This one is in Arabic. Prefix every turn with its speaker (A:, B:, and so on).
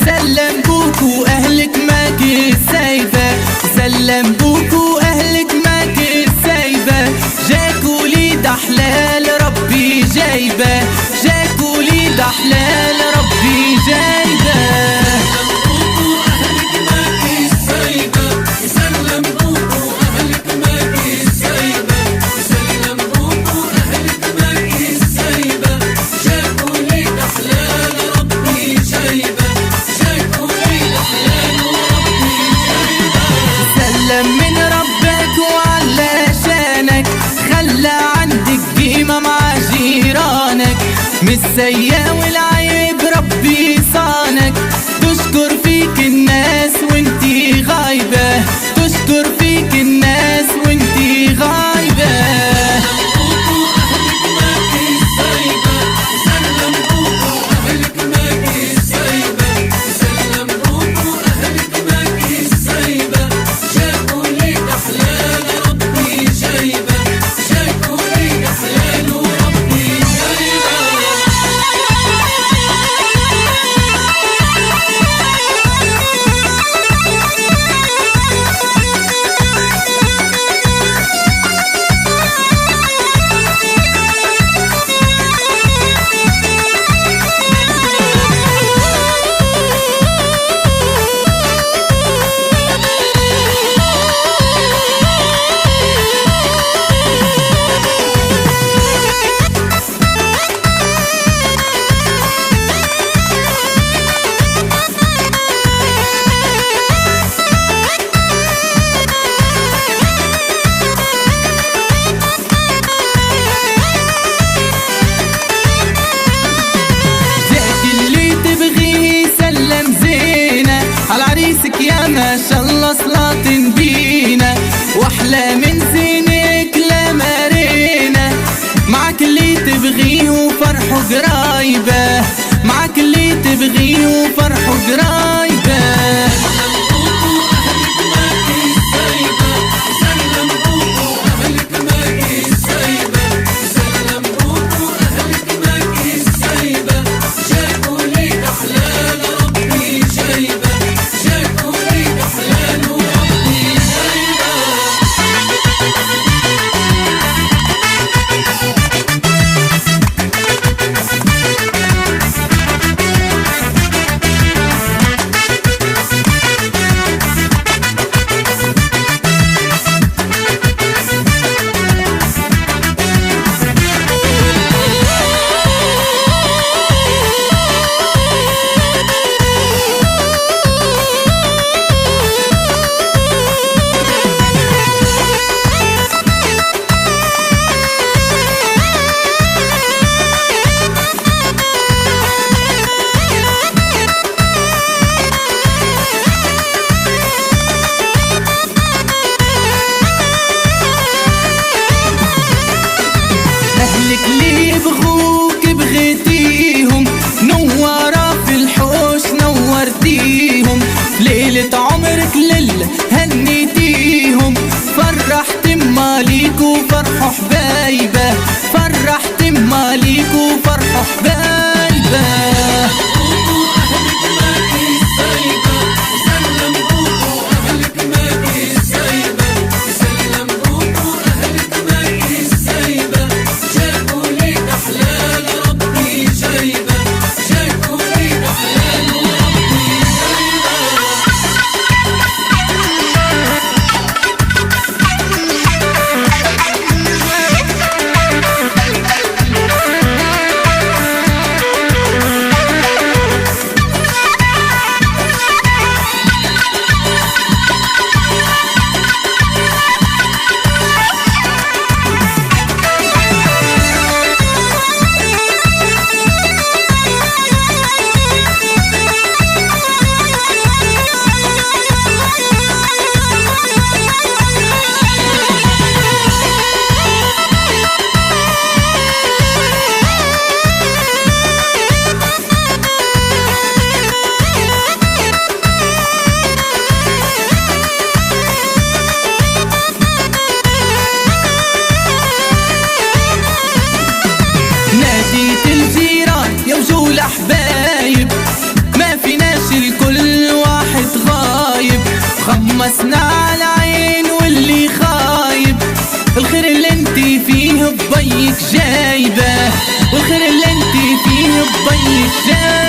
A: سلم بوك واهلك ماكي سايبة، سلم بوك واهلك ماكي سايبة، جاك وليد احلال ربي جايبة، جاك وليد احلال ربي جايبة. من ربك وعلشانك خلى عندك قيمة مع جيرانك، مش سيئة والعيب ربي صانك، تشكر فيك الناس وانتي غايبة، تشكر فيك الناس وانتي غايبة. يا ما شاء الله صلاة بينا، واحلى من زينك لا مارينا، معك اللي تبغيه وفرحه قرايبه، معك اللي تبغيه وفرحه قرايبه. والأحبايب ما فيناش الكل واحد غايب، خمسنا على عين واللي خايب الخير اللي انتي فيه بضيك جايبه، والخير اللي انتي فيه بضيك جايبه.